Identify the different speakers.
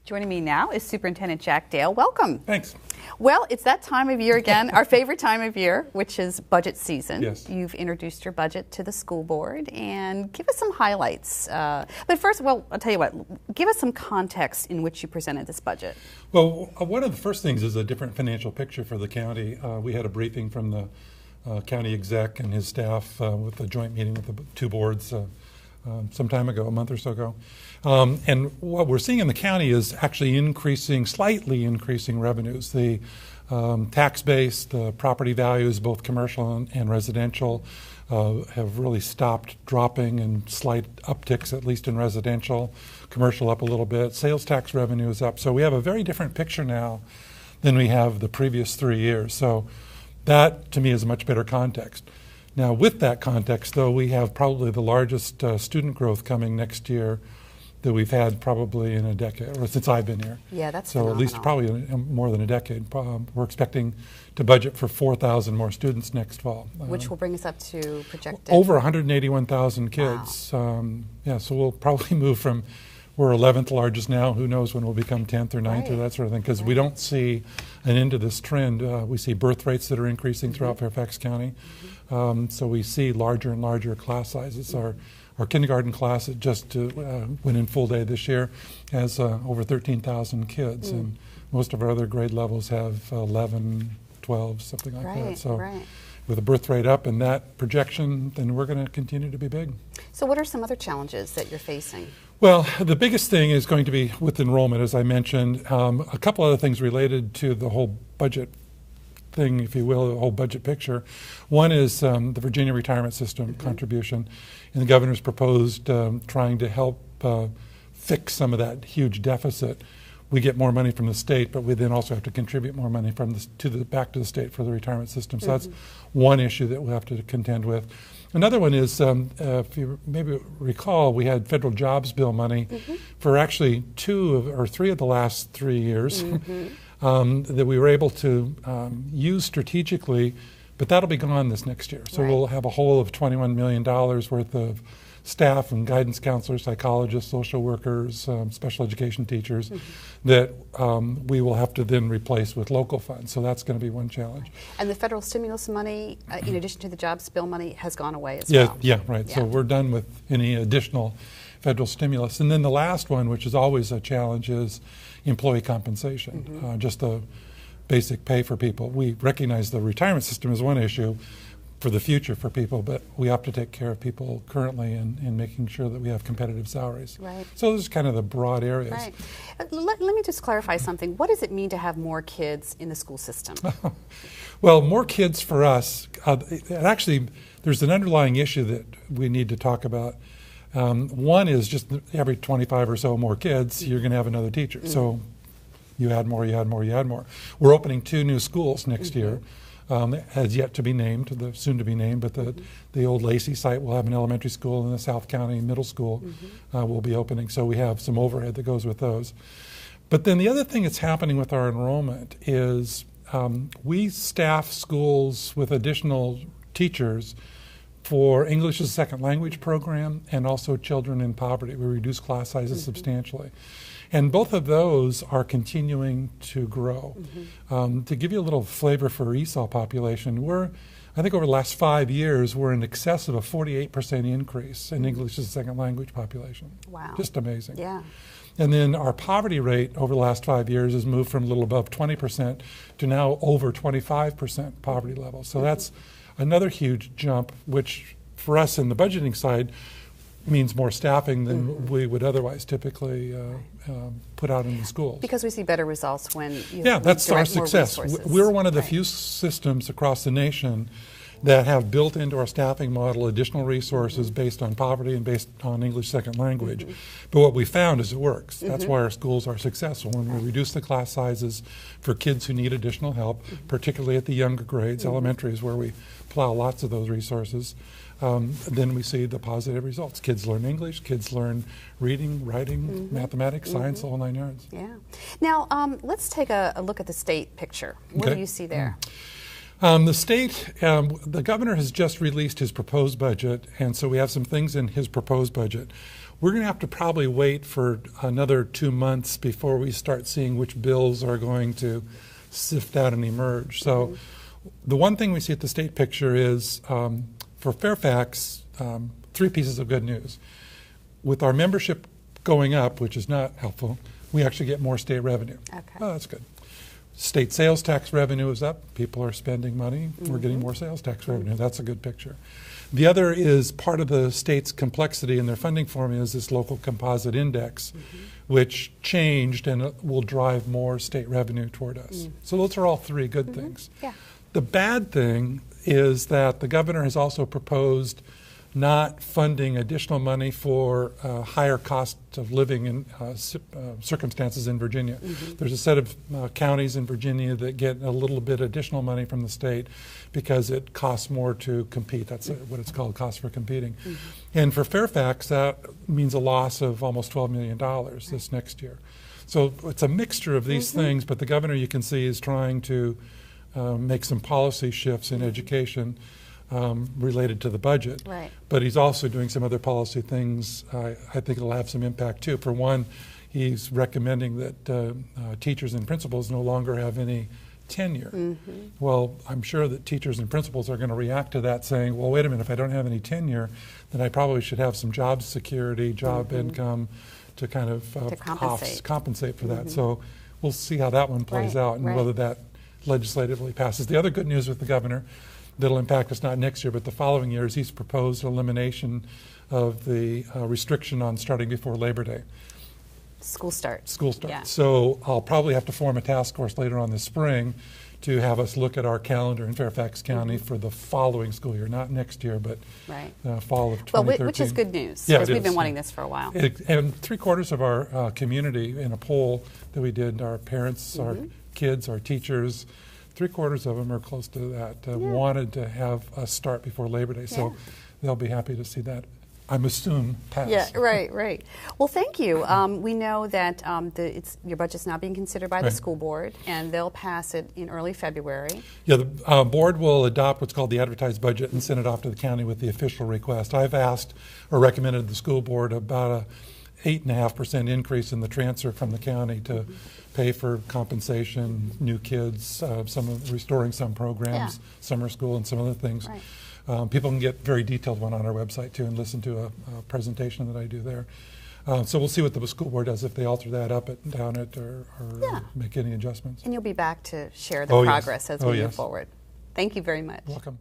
Speaker 1: Joining me now is Superintendent Jack Dale. Welcome.
Speaker 2: Thanks.
Speaker 1: Well, it's that time of year again, our favorite time of year, which is budget season.
Speaker 2: Yes.
Speaker 1: You've introduced your budget to the school board, and give us some highlights. But first, well, I'll tell you what, give us some context in which you presented this budget.
Speaker 2: Well, one of the first things is a different financial picture for the county. We had a briefing from the county exec and his staff with a joint meeting with the two boards some time ago, a month or so ago. And what we're seeing in the county is actually slightly increasing revenues. The tax base, the property values, both commercial and residential, have really stopped dropping, and slight upticks, at least in residential. Commercial up a little bit. Sales tax revenue is up. So we have a very different picture now than we have the previous 3 years. So that, to me, is a much better context. Now, with that context, though, we have probably the largest student growth coming next year that we've had probably in a decade, or since I've been here.
Speaker 1: Yeah, that's
Speaker 2: so
Speaker 1: phenomenal.
Speaker 2: At least probably more than a decade. We're expecting to budget for 4,000 more students next fall.
Speaker 1: Which will bring us up to projected?
Speaker 2: Over 181,000 kids.
Speaker 1: Wow.
Speaker 2: Yeah, so we'll probably move from, we're 11th largest now, who knows when we'll become 10th or 9th or that sort of thing, because we don't see an end to this trend. We see birth rates that are increasing throughout Fairfax County. So we see larger and larger class sizes. Our kindergarten class that just went in full day this year has over 13,000 kids, and most of our other grade levels have 11, 12, something like that. So with a birth rate up and that projection, then we're going to continue to be big.
Speaker 1: So what are some other challenges that you're facing?
Speaker 2: Well, the biggest thing is going to be with enrollment, as I mentioned. A couple other things related to the whole budget thing, if you will, the whole budget picture. One is the Virginia retirement system contribution, and the governor's proposed trying to help fix some of that huge deficit. We get more money from the state, but we then also have to contribute more money from back to the state for the retirement system. So that's one issue that we'll have to contend with. Another one is, if you maybe recall, we had federal jobs bill money for actually 2 or 3 of the last 3 years that we were able to use strategically, but that'll be gone this next year. So we'll have a hole of $21 million worth of staff and guidance counselors, psychologists, social workers, special education teachers that we will have to then replace with local funds. So that's going to be one challenge.
Speaker 1: And the federal stimulus money, in addition to the jobs bill money, has gone away as well.
Speaker 2: Yeah, right. So we're done with any additional federal stimulus. And then the last one, which is always a challenge, is employee compensation, just the basic pay for people. We recognize the retirement system is one issue for the future for people, but we have to take care of people currently and making sure that we have competitive salaries.
Speaker 1: Right.
Speaker 2: So those are kind of the broad areas.
Speaker 1: Right. Let me just clarify something. What does it mean to have more kids in the school system?
Speaker 2: Well, more kids for us, actually there's an underlying issue that we need to talk about. One is just every 25 or so more kids, you're going to have another teacher. So you add more, you add more, you add more. We're opening 2 new schools next year. Has yet to be named, soon to be named, but the old Lacey site will have an elementary school, and the South County Middle School will be opening. So we have some overhead that goes with those. But then the other thing that's happening with our enrollment is we staff schools with additional teachers for English as a Second Language program and also children in poverty. We reduce class sizes substantially. And both of those are continuing to grow. To give you a little flavor for ESOL population, I think over the last 5 years, we're in excess of a 48% increase in English as a Second Language population.
Speaker 1: Wow.
Speaker 2: Just amazing.
Speaker 1: Yeah.
Speaker 2: And then our poverty rate over the last 5 years has moved from a little above 20% to now over 25% poverty level. So that's another huge jump, which for us in the budgeting side means more staffing than we would otherwise typically put out in the schools.
Speaker 1: Because we see better results when you
Speaker 2: that's our
Speaker 1: direct more
Speaker 2: success.
Speaker 1: resources.
Speaker 2: We're one of the few systems across the nation that have built into our staffing model additional resources based on poverty and based on English Second Language. But what we found is it works. That's why our schools are successful. When we reduce the class sizes for kids who need additional help, particularly at the younger grades, elementary is where we plow lots of those resources, then we see the positive results. Kids learn English, kids learn reading, writing, mathematics, science, the whole 9 yards.
Speaker 1: Yeah. Now, let's take a look at the state picture. What do you see there?
Speaker 2: The state, the governor has just released his proposed budget, and so we have some things in his proposed budget. we're going to have to probably wait for another 2 months before we start seeing which bills are going to sift out and emerge. So the one thing we see at the state picture is for Fairfax, 3 pieces of good news. With our membership going up, which is not helpful, we actually get more state revenue.
Speaker 1: Okay.
Speaker 2: Oh, that's good. State sales tax revenue is up. People are spending money. We're getting more sales tax revenue. That's a good picture. The other is part of the state's complexity in their funding formula is this local composite index, which changed and will drive more state revenue toward us. So those are all 3 good things.
Speaker 1: Yeah.
Speaker 2: The bad thing is that the governor has also proposed not funding additional money for higher cost of living in circumstances in Virginia. There's a set of counties in Virginia that get a little bit additional money from the state because it costs more to compete. That's what it's called, cost for competing. And for Fairfax, that means a loss of almost $12 million this next year. So it's a mixture of these things, but the governor, you can see, is trying to make some policy shifts in education related to the budget.
Speaker 1: Right.
Speaker 2: But he's also doing some other policy things I think it'll have some impact too. For one, he's recommending that teachers and principals no longer have any tenure. Well, I'm sure that teachers and principals are going to react to that saying, well, wait a minute, if I don't have any tenure, then I probably should have some job security, job income to kind of compensate for that. So we'll see how that one plays out and whether that legislatively passes. The other good news with the governor that'll impact us not next year but the following year is he's proposed elimination of the restriction on starting before Labor Day.
Speaker 1: School start.
Speaker 2: School start.
Speaker 1: Yeah.
Speaker 2: So I'll probably have to form a task force later on this spring to have us look at our calendar in Fairfax County for the following school year, not next year, but fall of 2013.
Speaker 1: Well, which is good news, because we've been wanting this for a while.
Speaker 2: And 3/4 of our community in a poll that we did, our parents, our kids, our teachers, 3/4 of them are close to that, wanted to have us start before Labor Day. So they'll be happy to see that, I'm assuming, pass.
Speaker 1: Yeah, right. Well, thank you. We know that your budget's now being considered by the school board, and they'll pass it in early February. Yeah,
Speaker 2: the board will adopt what's called the advertised budget and send it off to the county with the official request. I've asked or recommended the school board about a 8.5% increase in the transfer from the county to pay for compensation, new kids, restoring some programs, summer school, and some other things.
Speaker 1: Right.
Speaker 2: People can get very detailed one on our website too and listen to a presentation that I do there. So we'll see what the school board does, if they alter that, up it, down it, or make any adjustments.
Speaker 1: And you'll be back to share the progress as we move forward. Thank you very much.
Speaker 2: Welcome.